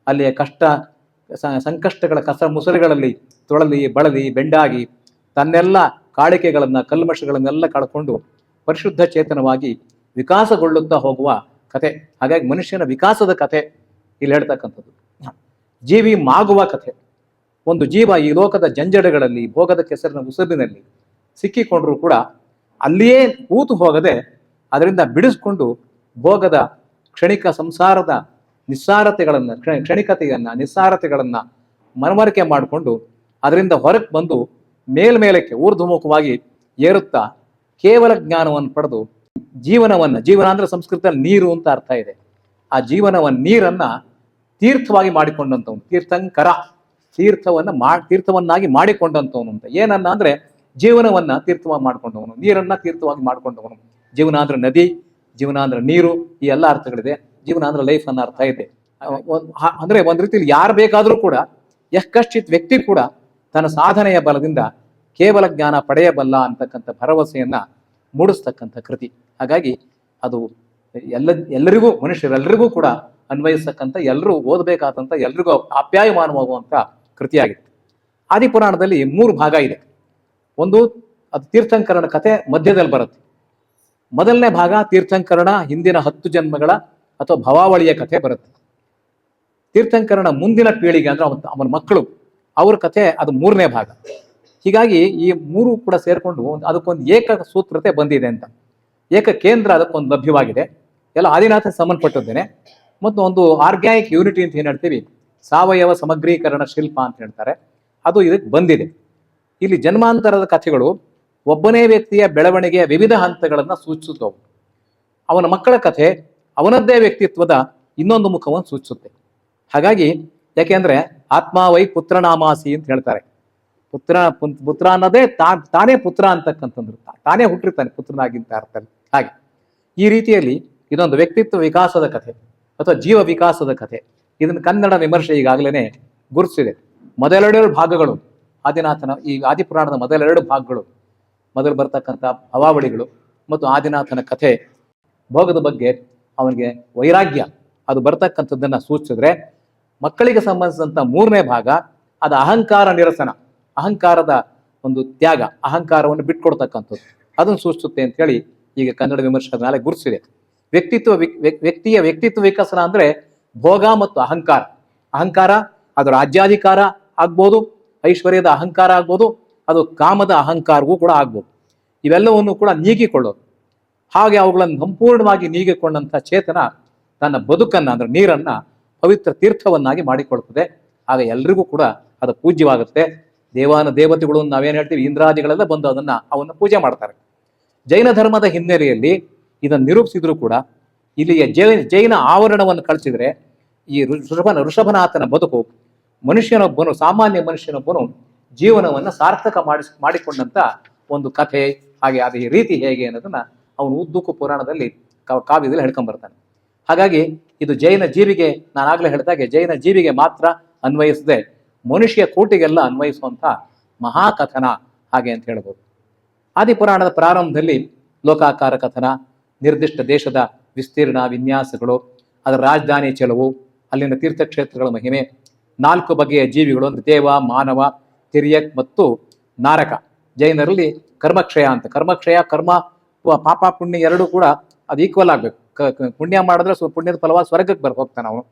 ಅಲ್ಲಿಯ ಸಂಕಷ್ಟಗಳ ಕಸ ಮುಸುರೆಗಳಲ್ಲಿ ತೊಳಲಿ ಬಳಲಿ ಬೆಂಡಾಗಿ ತನ್ನೆಲ್ಲ ಕಾಳಿಕೆಗಳನ್ನು, ಕಲ್ಮಶಗಳನ್ನೆಲ್ಲ ಕಳ್ಕೊಂಡು ಪರಿಶುದ್ಧ ಚೇತನವಾಗಿ ವಿಕಾಸಗೊಳ್ಳುತ್ತಾ ಹೋಗುವ ಕಥೆ. ಹಾಗಾಗಿ ಮನುಷ್ಯನ ವಿಕಾಸದ ಕಥೆ ಇಲ್ಲಿ ಹೇಳ್ತಕ್ಕಂಥದ್ದು. ಜೀವಿ ಮಾಗುವ ಕಥೆ. ಒಂದು ಜೀವ ಈ ಲೋಕದ ಜಂಜಡಗಳಲ್ಲಿ, ಭೋಗದ ಕೆಸರಿನ ಉಸಬಿನಲ್ಲಿ ಸಿಕ್ಕಿಕೊಂಡ್ರೂ ಕೂಡ ಅಲ್ಲಿಯೇ ಕೂತು ಹೋಗದೆ ಅದರಿಂದ ಬಿಡಿಸ್ಕೊಂಡು ಭೋಗದ ಕ್ಷಣಿಕ ಸಂಸಾರದ ನಿಸ್ಸಾರತೆಗಳನ್ನು, ಕ್ಷಣಿಕತೆಯನ್ನು, ನಿಸ್ಸಾರತೆಗಳನ್ನು ಮನವರಿಕೆ ಮಾಡಿಕೊಂಡು ಅದರಿಂದ ಹೊರಗೆ ಬಂದು ಮೇಲ್ಮೇಲಕ್ಕೆ ಊರ್ಧ್ವಮುಖವಾಗಿ ಏರುತ್ತಾ ಕೇವಲ ಜ್ಞಾನವನ್ನು ಪಡೆದು ಜೀವನ ಅಂದ್ರೆ ಸಂಸ್ಕೃತದಲ್ಲಿ ನೀರು ಅಂತ ಅರ್ಥ ಇದೆ. ಆ ನೀರನ್ನ ತೀರ್ಥವಾಗಿ ಮಾಡಿಕೊಂಡಂಥವನು ತೀರ್ಥಂಕರ, ತೀರ್ಥವನ್ನಾಗಿ ಮಾಡಿಕೊಂಡಂಥವನು ಅಂತ. ಏನನ್ನ ಅಂದ್ರೆ ಜೀವನವನ್ನ ತೀರ್ಥವಾಗಿ ಮಾಡ್ಕೊಂಡವನು, ನೀರನ್ನ ತೀರ್ಥವಾಗಿ ಮಾಡ್ಕೊಂಡವನು. ಜೀವನ ಅಂದ್ರೆ ನದಿ, ಜೀವನ ಅಂದ್ರೆ ನೀರು, ಈ ಎಲ್ಲ ಅರ್ಥಗಳಿದೆ. ಜೀವನ ಅಂದ್ರೆ ಲೈಫ್ ಅನ್ನೋ ಅರ್ಥ ಇದೆ. ಅಂದ್ರೆ ಒಂದ್ ರೀತಿಯಲ್ಲಿ ಯಾರು ಬೇಕಾದ್ರೂ ಕೂಡ ಯಶ್ಚಿತ್ ವ್ಯಕ್ತಿ ಕೂಡ ತನ್ನ ಸಾಧನೆಯ ಬಲದಿಂದ ಕೇವಲ ಜ್ಞಾನ ಪಡೆಯಬಲ್ಲ ಅಂತಕ್ಕಂಥ ಭರವಸೆಯನ್ನ ಮೂಡಿಸ್ತಕ್ಕಂಥ ಕೃತಿ. ಹಾಗಾಗಿ ಅದು ಎಲ್ಲರಿಗೂ, ಮನುಷ್ಯರೆಲ್ಲರಿಗೂ ಕೂಡ ಅನ್ವಯಿಸ್ತಕ್ಕಂಥ, ಎಲ್ಲರೂ ಓದಬೇಕಾದಂಥ, ಎಲ್ರಿಗೂ ಆಪ್ಯಾಯಮಾನವಾಗುವಂಥ ಕೃತಿಯಾಗಿದೆ. ಆದಿಪುರಾಣದಲ್ಲಿ 3 ಭಾಗ ಇದೆ. ಒಂದು ಅದು ತೀರ್ಥಂಕರನ ಕಥೆ ಮಧ್ಯದಲ್ಲಿ ಬರುತ್ತೆ. ಮೊದಲನೇ ಭಾಗ ತೀರ್ಥಂಕರನ ಹಿಂದಿನ 10 ಜನ್ಮಗಳ ಅಥವಾ ಭವಾವಳಿಯ ಕಥೆ ಬರುತ್ತೆ. ತೀರ್ಥಂಕರನ ಮುಂದಿನ ಪೀಳಿಗೆ ಅಂದ್ರೆ ಅವನ ಮಕ್ಕಳು, ಅವ್ರ ಕಥೆ ಅದು 3ನೇ ಭಾಗ. ಹೀಗಾಗಿ ಈ 3 ಕೂಡ ಸೇರ್ಕೊಂಡು ಅದಕ್ಕೊಂದು ಏಕ ಸೂತ್ರತೆ ಬಂದಿದೆ ಅಂತ, ಏಕ ಕೇಂದ್ರ ಅದಕ್ಕೊಂದು ಲಭ್ಯವಾಗಿದೆ. ಎಲ್ಲ ಆದಿನಾಥನ ಸಂಬಂಧಪಟ್ಟದ್ದೇನೆ. ಮತ್ತು ಒಂದು ಆರ್ಗ್ಯಾನಿಕ್ ಯೂನಿಟಿ ಅಂತ ಏನ್ ಹೇಳ್ತೀವಿ, ಸಾವಯವ ಸಮಗ್ರೀಕರಣ ಶಿಲ್ಪ ಅಂತ ಹೇಳ್ತಾರೆ, ಅದು ಇದಕ್ಕೆ ಬಂದಿದೆ. ಇಲ್ಲಿ ಜನ್ಮಾಂತರದ ಕಥೆಗಳು ಒಬ್ಬನೇ ವ್ಯಕ್ತಿಯ ಬೆಳವಣಿಗೆಯ ವಿವಿಧ ಹಂತಗಳನ್ನು ಸೂಚಿಸುತ್ತವೆ. ಅವನ ಮಕ್ಕಳ ಕಥೆ ಅವನದ್ದೇ ವ್ಯಕ್ತಿತ್ವದ ಇನ್ನೊಂದು ಮುಖವನ್ನು ಸೂಚಿಸುತ್ತೆ. ಹಾಗಾಗಿ ಯಾಕೆಂದ್ರೆ ಆತ್ಮ ವೈ ಪುತ್ರನಾಮಾಸಿ ಅಂತ ಹೇಳ್ತಾರೆ. ಪುತ್ರ ಅನ್ನೋದೇ ತಾನೇ ಪುತ್ರ ಅಂತಕ್ಕಂಥದ್ದು, ತಾನೇ ಹುಟ್ಟಿರ್ತಾನೆ ಪುತ್ರನಾಗಿಂತ ಅರ್ಥದಲ್ಲಿ. ಹಾಗೆ ಈ ರೀತಿಯಲ್ಲಿ ಇದೊಂದು ವ್ಯಕ್ತಿತ್ವ ವಿಕಾಸದ ಕಥೆ ಅಥವಾ ಜೀವ ವಿಕಾಸದ ಕಥೆ. ಇದನ್ನು ಕನ್ನಡ ವಿಮರ್ಶೆ ಈಗಾಗಲೇ ಗುರುತಿಸಿದೆ. ಮೊದಲೆರಡು ಭಾಗಗಳು ಆದಿನಾಥನ, ಈ ಆದಿಪುರಾಣದ ಮೊದಲೆರಡು ಭಾಗಗಳು, ಮೊದಲು ಬರ್ತಕ್ಕಂಥ ಭವಾವಳಿಗಳು ಮತ್ತು ಆದಿನಾಥನ ಕಥೆ, ಭೋಗದ ಬಗ್ಗೆ ಅವನಿಗೆ ವೈರಾಗ್ಯ ಅದು ಬರ್ತಕ್ಕಂಥದ್ದನ್ನ ಸೂಚಿಸಿದ್ರೆ, ಮಕ್ಕಳಿಗೆ ಸಂಬಂಧಿಸಿದಂಥ 3ನೇ ಭಾಗ ಅದು ಅಹಂಕಾರ ನಿರಸನ, ಅಹಂಕಾರದ ಒಂದು ತ್ಯಾಗ, ಅಹಂಕಾರವನ್ನು ಬಿಟ್ಕೊಡ್ತಕ್ಕಂಥದ್ದು, ಅದನ್ನು ಸೂಚಿಸುತ್ತೆ ಅಂತ ಹೇಳಿ ಈಗ ಕನ್ನಡ ವಿಮರ್ಶಕರ ಮೇಲೆ ಗುರುತಿಸಿದೆ. ವ್ಯಕ್ತಿಯ ವ್ಯಕ್ತಿತ್ವ ವಿಕಸನ ಅಂದ್ರೆ ಭೋಗ ಮತ್ತು ಅಹಂಕಾರ. ಅಹಂಕಾರ ಅದು ರಾಜ್ಯಾಧಿಕಾರ ಆಗ್ಬೋದು, ಐಶ್ವರ್ಯದ ಅಹಂಕಾರ ಆಗ್ಬೋದು, ಅದು ಕಾಮದ ಅಹಂಕಾರವೂ ಕೂಡ ಆಗ್ಬೋದು. ಇವೆಲ್ಲವನ್ನು ಕೂಡ ನೀಗಿಕೊಳ್ಳೋದು. ಹಾಗೆ ಅವುಗಳನ್ನು ಸಂಪೂರ್ಣವಾಗಿ ನೀಗಿಕೊಂಡಂಥ ಚೇತನ ತನ್ನ ಬದುಕನ್ನ ಅಂದ್ರೆ ನೀರನ್ನ ಪವಿತ್ರ ತೀರ್ಥವನ್ನಾಗಿ ಮಾಡಿಕೊಳ್ತದೆ. ಆಗ ಎಲ್ರಿಗೂ ಕೂಡ ಅದು ಪೂಜ್ಯವಾಗುತ್ತೆ. ದೇವತೆಗಳು ನಾವೇನು ಹೇಳ್ತೀವಿ, ಇಂದ್ರಾದಿಗಳೆಲ್ಲ ಬಂದು ಅವನ್ನ ಪೂಜೆ ಮಾಡ್ತಾರೆ. ಜೈನ ಧರ್ಮದ ಹಿನ್ನೆಲೆಯಲ್ಲಿ ಇದನ್ನು ನಿರೂಪಿಸಿದ್ರು ಕೂಡ ಇಲ್ಲಿಯ ಜೈನ ಆವರಣವನ್ನು ಕಳಿಸಿದ್ರೆ ಈ ಋಷಭನಾಥನ ಬದುಕು, ಮನುಷ್ಯನೊಬ್ಬನು, ಸಾಮಾನ್ಯ ಮನುಷ್ಯನೊಬ್ಬನು ಜೀವನವನ್ನು ಸಾರ್ಥಕ ಮಾಡಿಕೊಂಡಂತ ಒಂದು ಕಥೆ. ಹಾಗೆ ಅದೇ ರೀತಿ ಹೇಗೆ ಅನ್ನೋದನ್ನ ಅವನು ಉದ್ದಕ್ಕೂ ಪುರಾಣದಲ್ಲಿ ಕಾವ್ಯದಲ್ಲಿ ಹೇಳ್ಕೊಂಡ್ಬರ್ತಾನೆ. ಹಾಗಾಗಿ ಇದು ಜೈನ ಜೀವಿಗೆ, ನಾನಾಗಲೇ ಹೇಳಿದಾಗೆ ಜೈನ ಜೀವಿಗೆ ಮಾತ್ರ ಅನ್ವಯಿಸದೆ ಮನುಷ್ಯ ಕೋಟಿಗೆಲ್ಲ ಅನ್ವಯಿಸುವಂಥ ಮಹಾಕಥನ ಹಾಗೆ ಅಂತ ಹೇಳ್ಬೋದು. ಆದಿಪುರಾಣದ ಪ್ರಾರಂಭದಲ್ಲಿ ಲೋಕಾಕಾರ ಕಥನ, ನಿರ್ದಿಷ್ಟ ದೇಶದ ವಿಸ್ತೀರ್ಣ, ವಿನ್ಯಾಸಗಳು, ಅದರ ರಾಜಧಾನಿ ಚೆಲುವು, ಅಲ್ಲಿನ ತೀರ್ಥಕ್ಷೇತ್ರಗಳ ಮಹಿಮೆ, 4 ಬಗೆಯ ಜೀವಿಗಳು ಅಂದರೆ ದೇವ, ಮಾನವ, ತಿರ್ಯಕ್ ಮತ್ತು ನಾರಕ. ಜೈನರಲ್ಲಿ ಕರ್ಮಕ್ಷಯ ಅಂತ, ಕರ್ಮಕ್ಷಯ, ಕರ್ಮ ಪಾಪ ಪುಣ್ಯ ಎರಡೂ ಕೂಡ ಅದು ಈಕ್ವಲ್ ಆಗಬೇಕು. ಪುಣ್ಯ ಮಾಡಿದ್ರೆ ಪುಣ್ಯದ ಫಲವಾಗಿ ಸ್ವರ್ಗಕ್ಕೆ ಹೋಗ್ತಾನೆ ಅವನು.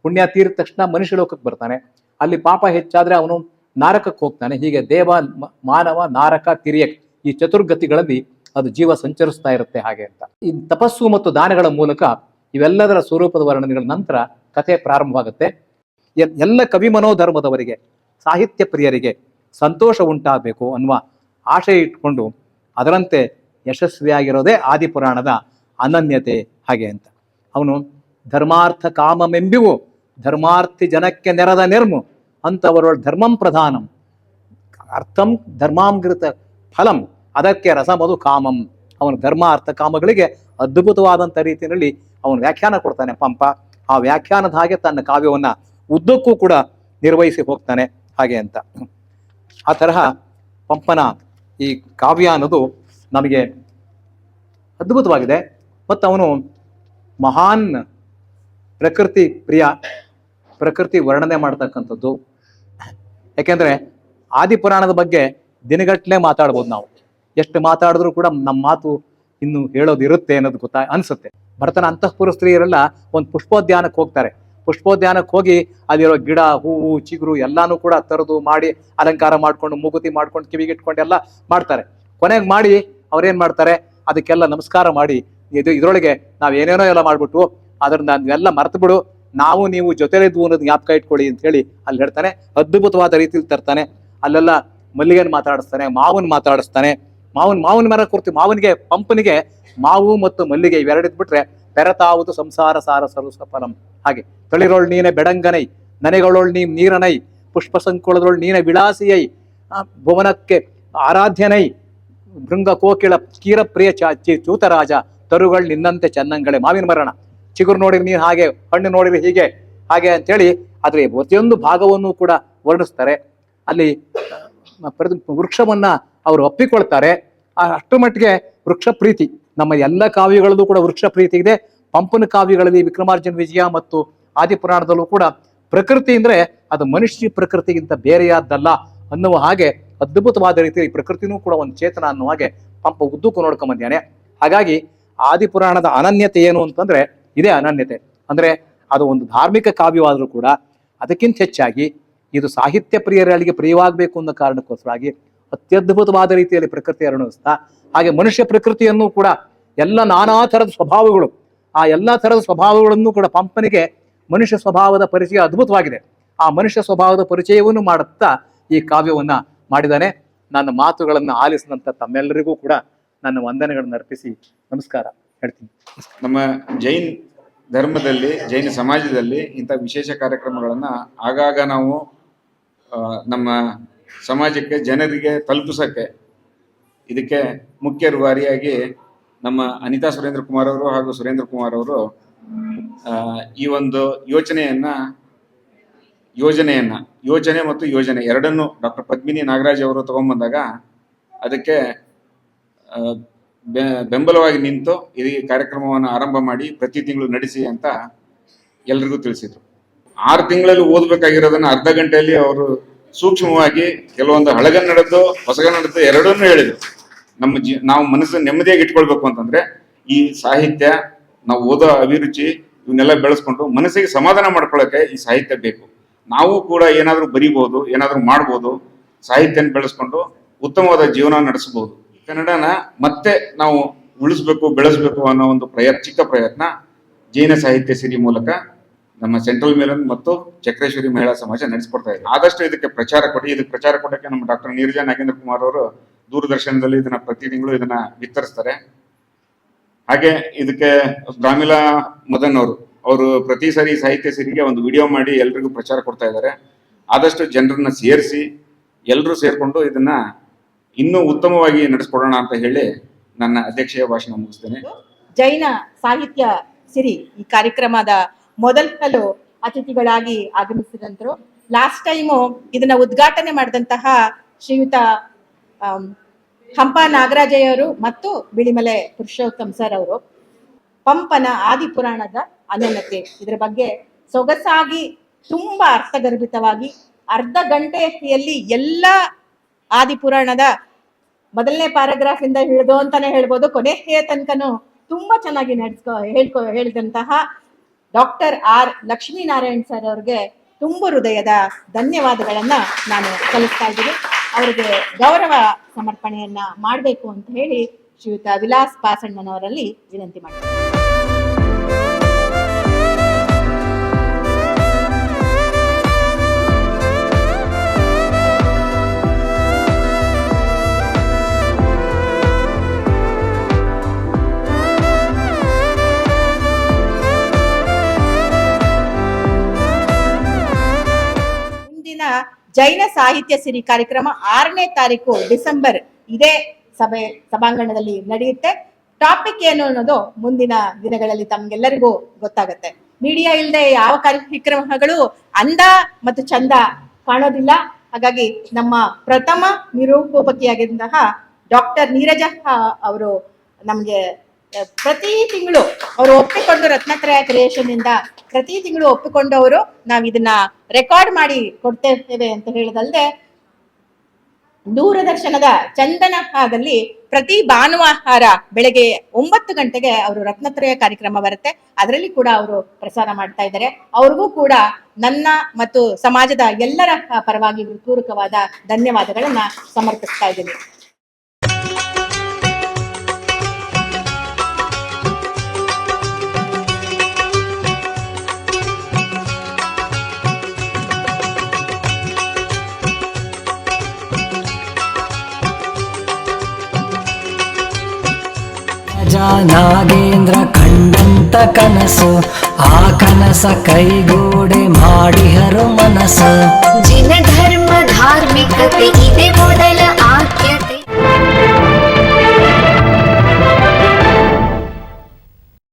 ಪುಣ್ಯ ತೀರಿದ ತಕ್ಷಣ ಮನುಷ್ಯ ಲೋಕಕ್ಕೆ ಬರ್ತಾನೆ. ಅಲ್ಲಿ ಪಾಪ ಹೆಚ್ಚಾದ್ರೆ ಅವನು ನಾರಕಕ್ಕೆ ಹೋಗ್ತಾನೆ. ಹೀಗೆ ದೇವ, ಮಾನವ, ನಾರಕ, ತಿರ್ಯಕ್ ಈ ಚತುರ್ಗತಿಗಳಲ್ಲಿ ಅದು ಜೀವ ಸಂಚರಿಸ್ತಾ ಇರುತ್ತೆ ಹಾಗೆ ಅಂತ. ಈ ತಪಸ್ಸು ಮತ್ತು ದಾನಗಳ ಮೂಲಕ ಇವೆಲ್ಲದರ ಸ್ವರೂಪದ ವರ್ಣನೆಗಳ ನಂತರ ಕಥೆ ಪ್ರಾರಂಭವಾಗುತ್ತೆ. ಎಲ್ಲ ಕವಿ ಮನೋಧರ್ಮದವರಿಗೆ, ಸಾಹಿತ್ಯ ಪ್ರಿಯರಿಗೆ ಸಂತೋಷ ಉಂಟಾಗಬೇಕು ಅನ್ನುವ ಆಶೆ ಇಟ್ಕೊಂಡು ಅದರಂತೆ ಯಶಸ್ವಿಯಾಗಿರೋದೇ ಆದಿಪುರಾಣದ ಅನನ್ಯತೆ ಹಾಗೆ ಅಂತ. ಅವನು ಧರ್ಮಾರ್ಥ ಕಾಮಮೆಂಬಿವು ಧರ್ಮಾರ್ಥಿ ಜನಕ್ಕೆ ನೆರದ ನೆರ್ಮು ಅಂತವರ ಧರ್ಮಂ ಪ್ರಧಾನಂ ಅರ್ಥಂ ಧರ್ಮಾಂಗೃತ ಫಲಂ ಅದಕ್ಕೆ ರಸಮದು ಕಾಮಂ. ಅವನ ಧರ್ಮ ಅರ್ಥ ಕಾಮಗಳಿಗೆ ಅದ್ಭುತವಾದಂಥ ರೀತಿಯಲ್ಲಿ ಅವನು ವ್ಯಾಖ್ಯಾನ ಕೊಡ್ತಾನೆ ಪಂಪ. ಆ ವ್ಯಾಖ್ಯಾನದ ಹಾಗೆ ತನ್ನ ಕಾವ್ಯವನ್ನ ಉದ್ದಕ್ಕೂ ಕೂಡ ನಿರ್ವಹಿಸಿ ಹೋಗ್ತಾನೆ ಹಾಗೆ ಅಂತ. ಆ ತರಹ ಪಂಪನ ಈ ಕಾವ್ಯ ಅನ್ನೋದು ನಮಗೆ ಅದ್ಭುತವಾಗಿದೆ. ಮತ್ತು ಅವನು ಮಹಾನ್ ಪ್ರಕೃತಿ ಪ್ರಿಯ, ಪ್ರಕೃತಿ ವರ್ಣನೆ ಮಾಡ್ತಕ್ಕಂಥದ್ದು. ಯಾಕೆಂದ್ರೆ ಆದಿಪುರಾಣದ ಬಗ್ಗೆ ದಿನಗಟ್ಟಲೆ ಮಾತಾಡ್ಬೋದು ನಾವು. ಎಷ್ಟು ಮಾತಾಡಿದ್ರು ಕೂಡ ನಮ್ಮ ಮಾತು ಇನ್ನು ಹೇಳೋದು ಇರುತ್ತೆ ಅನ್ನೋದು ಅನ್ಸುತ್ತೆ. ಭರತನ ಅಂತಃಪುರ ಸ್ತ್ರೀಯರೆಲ್ಲ ಒಂದು ಪುಷ್ಪೋದ್ಯಾನಕ್ಕೆ ಹೋಗ್ತಾರೆ. ಪುಷ್ಪೋದ್ಯಾನಕ್ಕೆ ಹೋಗಿ ಅಲ್ಲಿರೋ ಗಿಡ, ಹೂವು, ಚಿಗುರು ಎಲ್ಲಾನು ಕೂಡ ತರದು ಮಾಡಿ ಅಲಂಕಾರ ಮಾಡ್ಕೊಂಡು, ಮೂಗುತಿ ಮಾಡ್ಕೊಂಡು, ಕಿವಿಗಿಟ್ಕೊಂಡು ಎಲ್ಲ ಮಾಡ್ತಾರೆ. ಕೊನೆಗೆ ಮಾಡಿ ಅವ್ರೇನ್ ಮಾಡ್ತಾರೆ, ಅದಕ್ಕೆಲ್ಲ ನಮಸ್ಕಾರ ಮಾಡಿ ಇದ್ರೊಳಗೆ ನಾವ್ ಏನೇನೋ ಎಲ್ಲ ಮಾಡ್ಬಿಟ್ಟು ಅದ್ರನ್ನ ನಾವೆಲ್ಲ ಮರ್ತು ಬಿಡು, ನಾವು ನೀವು ಜೊತೆಲಿದ್ವು ಅನ್ನೋದು ಜ್ಞಾಪಕ ಇಟ್ಕೊಳ್ಳಿ ಅಂತ ಹೇಳಿ ಅಲ್ಲಿ ಹೇಳ್ತಾನೆ. ಅದ್ಭುತವಾದ ರೀತಿಯಲ್ಲಿ ತರ್ತಾನೆ. ಅಲ್ಲೆಲ್ಲ ಮಲ್ಲಿಗೆನ್ ಮಾತಾಡಿಸ್ತಾನೆ, ಮಾವನ್ ಮಾತಾಡಿಸ್ತಾನೆ. ಮಾವಿನ ಮರ ಕುರ್ತಿ, ಮಾವನಿಗೆ ಪಂಪನಿಗೆ ಮಾವು ಮತ್ತು ಮಲ್ಲಿಗೆ ಇವೆರಡಿದ್ಬಿಟ್ರೆ ಬೆರತಾವುದು ಸಂಸಾರ ಸಾರ ಸರಸ ಫಲಂ. ಹಾಗೆ ತಳಿರೊಳ್ ನೀನೆ ಬೆಡಂಗನೈ, ನನೆಗಳೊಳ್ ನೀ ನೀರನೈ, ಪುಷ್ಪ ಸಂಕುಳದೊಳ್ ನೀನೆ ವಿಳಾಸಿಯೈ, ಭುವನಕ್ಕೆ ಆರಾಧ್ಯನೈ, ಭೃಂಗ ಕೋಕಿಳ ಕೀರ ಪ್ರಿಯ ಚೂತರಾಜ, ತರುಗಳು ನಿನ್ನಂತೆ ಚೆನ್ನಂಗಳೆ. ಮಾವಿನ ಮರಣ ಚಿಗುರು ನೋಡಿರಿ ನೀನು ಹಾಗೆ, ಹಣ್ಣು ನೋಡಿರಿ ಹೀಗೆ ಹಾಗೆ ಅಂತೇಳಿ ಅದ್ರ ಪ್ರತಿಯೊಂದು ಭಾಗವನ್ನು ಕೂಡ ವರ್ಣಿಸ್ತಾರೆ. ಅಲ್ಲಿ ವೃಕ್ಷವನ್ನ ಅವರು ಒಪ್ಪಿಕೊಳ್ತಾರೆ. ಅಷ್ಟರ ಮಟ್ಟಿಗೆ ವೃಕ್ಷ ಪ್ರೀತಿ ನಮ್ಮ ಎಲ್ಲ ಕಾವ್ಯಗಳಲ್ಲೂ ಕೂಡ ವೃಕ್ಷ ಪ್ರೀತಿ ಇದೆ. ಪಂಪನ ಕಾವ್ಯಗಳಲ್ಲಿ ವಿಕ್ರಮಾರ್ಜುನ ವಿಜಯ ಮತ್ತು ಆದಿಪುರಾಣದಲ್ಲೂ ಕೂಡ ಪ್ರಕೃತಿ ಅಂದ್ರೆ ಅದು ಮನುಷ್ಯ ಪ್ರಕೃತಿಗಿಂತ ಬೇರೆಯಾದ್ದಲ್ಲ ಅನ್ನುವ ಹಾಗೆ ಅದ್ಭುತವಾದ ರೀತಿಯಲ್ಲಿ ಪ್ರಕೃತಿನೂ ಕೂಡ ಒಂದು ಚೇತನ ಅನ್ನುವ ಹಾಗೆ ಪಂಪ ಉದ್ದಕ್ಕೂ ನೋಡ್ಕೊಂಬಂದಿದ್ದಾನೆ. ಹಾಗಾಗಿ ಆದಿಪುರಾಣದ ಅನನ್ಯತೆ ಏನು ಅಂತಂದ್ರೆ ಇದೇ ಅನನ್ಯತೆ. ಅಂದ್ರೆ ಅದು ಒಂದು ಧಾರ್ಮಿಕ ಕಾವ್ಯವಾದರೂ ಕೂಡ ಅದಕ್ಕಿಂತ ಹೆಚ್ಚಾಗಿ ಇದು ಸಾಹಿತ್ಯ ಪ್ರಿಯರಿಗೆ ಪ್ರಿಯವಾಗಬೇಕು ಅನ್ನೋ ಕಾರಣಕ್ಕೋಸ್ಕರವಾಗಿ ಅತ್ಯದ್ಭುತವಾದ ರೀತಿಯಲ್ಲಿ ಪ್ರಕೃತಿ ಅರುಣಿಸ್ತಾ, ಹಾಗೆ ಮನುಷ್ಯ ಪ್ರಕೃತಿಯನ್ನು ಕೂಡ ಎಲ್ಲ ನಾನಾ ಥರದ ಸ್ವಭಾವಗಳು, ಆ ಎಲ್ಲ ಥರದ ಸ್ವಭಾವಗಳನ್ನು ಕೂಡ ಪಂಪನಿಗೆ ಮನುಷ್ಯ ಸ್ವಭಾವದ ಪರಿಚಯ ಅದ್ಭುತವಾಗಿದೆ. ಆ ಮನುಷ್ಯ ಸ್ವಭಾವದ ಪರಿಚಯವನ್ನು ಮಾಡುತ್ತಾ ಈ ಕಾವ್ಯವನ್ನ ಮಾಡಿದ್ದಾನೆ. ನನ್ನ ಮಾತುಗಳನ್ನು ಆಲಿಸಿದಂಥ ತಮ್ಮೆಲ್ಲರಿಗೂ ಕೂಡ ನನ್ನ ವಂದನೆಗಳನ್ನು ಅರ್ಪಿಸಿ ನಮಸ್ಕಾರ ಹೇಳ್ತೀನಿ. ನಮ್ಮ ಜೈನ್ ಧರ್ಮದಲ್ಲಿ, ಜೈನ ಸಮಾಜದಲ್ಲಿ ಇಂಥ ವಿಶೇಷ ಕಾರ್ಯಕ್ರಮಗಳನ್ನು ಆಗಾಗ ನಾವು ನಮ್ಮ ಸಮಾಜಕ್ಕೆ, ಜನರಿಗೆ ತಲುಪಿಸೋಕ್ಕೆ ಇದಕ್ಕೆ ಮುಖ್ಯ ರೂವಾರಿಯಾಗಿ ನಮ್ಮ ಅನಿತಾ ಸುರೇಂದ್ರ ಕುಮಾರ್ ಅವರು ಹಾಗೂ ಸುರೇಂದ್ರ ಕುಮಾರ್ ಅವರು ಈ ಒಂದು ಯೋಜನೆ ಮತ್ತು ಯೋಜನೆ ಎರಡನ್ನು ಡಾಕ್ಟರ್ ಪದ್ಮಿನಿ ನಾಗರಾಜ್ ಅವರು ತಗೊಂಡ್ಬಂದಾಗ ಅದಕ್ಕೆ ಬೆಂಬಲವಾಗಿ ನಿಂತು ಈ ಕಾರ್ಯಕ್ರಮವನ್ನು ಆರಂಭ ಮಾಡಿ ಪ್ರತಿ ತಿಂಗಳು ನಡೆಸಿ ಅಂತ ಎಲ್ರಿಗೂ ತಿಳಿಸಿದ್ರು. 6 ತಿಂಗಳಲ್ಲಿ ಓದಬೇಕಾಗಿರೋದನ್ನ ಅರ್ಧ ಗಂಟೆಯಲ್ಲಿ ಅವರು ಸೂಕ್ಷ್ಮವಾಗಿ ಕೆಲವೊಂದು ಹಳಗನ್ನಡದ್ದು ಹೊಸಗನ್ನಡದ್ದು ಎರಡನ್ನೂ ಹೇಳಿದ್ರು. ನಾವು ಮನಸ್ಸನ್ನು ನೆಮ್ಮದಿಯಾಗಿ ಇಟ್ಕೊಳ್ಬೇಕು ಅಂತಂದ್ರೆ ಈ ಸಾಹಿತ್ಯ, ನಾವು ಓದೋ ಅಭಿರುಚಿ ಇವನ್ನೆಲ್ಲ ಬೆಳೆಸ್ಕೊಂಡು ಮನಸ್ಸಿಗೆ ಸಮಾಧಾನ ಮಾಡ್ಕೊಳ್ಳೋಕೆ ಈ ಸಾಹಿತ್ಯ ಬೇಕು. ನಾವು ಕೂಡ ಏನಾದರೂ ಬರಿಬೋದು, ಏನಾದರೂ ಮಾಡ್ಬೋದು, ಸಾಹಿತ್ಯನ ಬೆಳೆಸ್ಕೊಂಡು ಉತ್ತಮವಾದ ಜೀವನ ನಡೆಸಬಹುದು. ಕನ್ನಡನ ಮತ್ತೆ ನಾವು ಉಳಿಸ್ಬೇಕು, ಬೆಳೆಸ್ಬೇಕು ಅನ್ನೋ ಒಂದು ಚಿಕ್ಕ ಪ್ರಯತ್ನ ಜೈನ ಸಾಹಿತ್ಯ ಸಿರಿ ಮೂಲಕ ನಮ್ಮ ಸೆಂಟ್ರಲ್ ಮಿಲನ್ ಮತ್ತು ಚಕ್ರೇಶ್ವರಿ ಮಹಿಳಾ ಸಮಾಜ ನಡೆಸ್ಕೊಡ್ತಾ ಇದೆ. ಆದಷ್ಟು ಇದಕ್ಕೆ ಪ್ರಚಾರ ಕೊಡಿ. ಇದಕ್ಕೆ ಪ್ರಚಾರ ಕೊಡೋಕ್ಕೆ ನಮ್ಮ ಡಾಕ್ಟರ್ ನೀರಜಾ ನಾಗೇಂದ್ರ ಕುಮಾರ್ ಅವರು ದೂರದರ್ಶನದಲ್ಲಿ ಇದನ್ನ ಪ್ರತಿ ತಿಂಗಳು ಇದನ್ನ ಬಿತ್ತರಿಸ್ತಾರೆ. ಹಾಗೆ ಇದಕ್ಕೆ ಪ್ರಾಮಿಲಾ ಮದನ್ ಅವರು ಪ್ರತಿ ಸಾರಿ ಸಾಹಿತ್ಯ ಸಿರಿಗೆ ಒಂದು ವಿಡಿಯೋ ಮಾಡಿ ಎಲ್ರಿಗೂ ಪ್ರಚಾರ ಕೊಡ್ತಾ ಇದ್ದಾರೆ. ಆದಷ್ಟು ಜನರನ್ನ ಸೇರಿಸಿ ಎಲ್ಲರೂ ಸೇರಿಕೊಂಡು ಇದನ್ನ ಇನ್ನೂ ಉತ್ತಮವಾಗಿ ನಡೆಸ್ಕೊಡೋಣ ಅಂತ ಹೇಳಿ ನನ್ನ ಅಧ್ಯಕ್ಷೀಯ ಭಾಷಣ ಮುಗಿಸ್ತೇನೆ. ಜೈನ ಸಾಹಿತ್ಯ ಸಿರಿ ಈ ಕಾರ್ಯಕ್ರಮದ ಮೊದಲು ಅತಿಥಿಗಳಾಗಿ ಆಗಮಿಸಿದಂತರು. ಲಾಸ್ಟ್ ಟೈಮು ಇದನ್ನ ಉದ್ಘಾಟನೆ ಮಾಡಿದಂತಹ ಶ್ರೀಯುತ ಹಂಪ ನಾಗರಾಜಯ್ಯವರು ಮತ್ತು ಬಿಳಿಮಲೆ ಪುರುಷೋತ್ತಮ್ ಸರ್ ಅವರು ಪಂಪನ ಆದಿಪುರಾಣದ ಅನನ್ಯತೆ ಇದರ ಬಗ್ಗೆ ಸೊಗಸಾಗಿ ತುಂಬಾ ಅರ್ಥಗರ್ಭಿತವಾಗಿ ಅರ್ಧ ಗಂಟೆಯಲ್ಲಿ ಎಲ್ಲ ಆದಿಪುರಾಣದ ಮೊದಲನೇ ಪ್ಯಾರಾಗ್ರಾಫ್ ಇಂದ ಹಿಡಿದು ಅಂತಾನೆ ಹೇಳ್ಬೋದು, ಕೊನೆಯ ತನಕನೂ ತುಂಬಾ ಚೆನ್ನಾಗಿ ಹೇಳಿದಂತಹ ಡಾಕ್ಟರ್ ಆರ್ ಲಕ್ಷ್ಮೀನಾರಾಯಣ್ ಸರ್ ಅವ್ರಿಗೆ ತುಂಬ ಹೃದಯದ ಧನ್ಯವಾದಗಳನ್ನ ನಾನು ಸಲ್ಲಿಸ್ತಾ ಇದ್ದೀನಿ. ಅವರಿಗೆ ಗೌರವ ಸಮರ್ಪಣೆಯನ್ನ ಮಾಡಬೇಕು ಅಂತ ಹೇಳಿ ಶ್ರೀಯುತ ವಿಲಾಸ್ ಪಾಸಣ್ಣನವರಲ್ಲಿ ವಿನಂತಿ ಮಾಡ್ತೀನಿ. ಜೈನ ಸಾಹಿತ್ಯ ಸಿರಿ ಕಾರ್ಯಕ್ರಮ 6ನೇ ತಾರೀಕು ಡಿಸೆಂಬರ್ ಇದೇ ಸಭಾಂಗಣದಲ್ಲಿ ನಡೆಯುತ್ತೆ. ಟಾಪಿಕ್ ಏನು ಅನ್ನೋದು ಮುಂದಿನ ದಿನಗಳಲ್ಲಿ ತಮ್ಗೆಲ್ಲರಿಗೂ ಗೊತ್ತಾಗುತ್ತೆ. ಮೀಡಿಯಾ ಇಲ್ಲದೆ ಯಾವ ಕಾರ್ಯಕ್ರಮಗಳು ಅಂದ ಮತ್ತು ಚಂದ ಕಾಣೋದಿಲ್ಲ. ಹಾಗಾಗಿ ನಮ್ಮ ಪ್ರಥಮ ನಿರೂಪಕಿಯಾಗಿದ್ದಂತಹ ಡಾಕ್ಟರ್ ನೀರಜ ಅವರು ನಮ್ಗೆ ಪ್ರತಿ ತಿಂಗಳು ಅವರು ಒಪ್ಪಿಕೊಂಡು ರತ್ನತ್ರಯ ಕ್ರಿಯೇಷನ್ ಇಂದ ಪ್ರತಿ ತಿಂಗಳು ಒಪ್ಪಿಕೊಂಡು ಅವರು ನಾವ್ ಇದನ್ನ ರೆಕಾರ್ಡ್ ಮಾಡಿ ಕೊಡ್ತೇವೆ ಅಂತ ಹೇಳದಲ್ದೆ, ದೂರದರ್ಶನದ ಚಂದನದಲ್ಲಿ ಪ್ರತಿ ಭಾನುವಾರ ಬೆಳಗ್ಗೆ 9 ಗಂಟೆಗೆ ಅವರು ರತ್ನತ್ರಯ ಕಾರ್ಯಕ್ರಮ ಬರುತ್ತೆ. ಅದರಲ್ಲಿ ಕೂಡ ಅವರು ಪ್ರಸಾರ ಮಾಡ್ತಾ ಇದ್ದಾರೆ. ಅವ್ರಿಗೂ ಕೂಡ ನನ್ನ ಮತ್ತು ಸಮಾಜದ ಎಲ್ಲರ ಪರವಾಗಿ ಹೃತ್ಪೂರ್ವಕವಾದ ಧನ್ಯವಾದಗಳನ್ನ ಸಮರ್ಪಿಸ್ತಾ ಇದ್ದೀನಿ. ನಾಗೇಂದ್ರ ಕಂಡಂತ ಕನಸು, ಆ ಕನಸ ಕೈಗೂಡೆ ಮಾಡಿಹರು ಮನಸ್ಸು. ಜಿನ ಧರ್ಮ ಧಾರ್ಮಿಕತೆ ಇದೆ ಮೊದಲ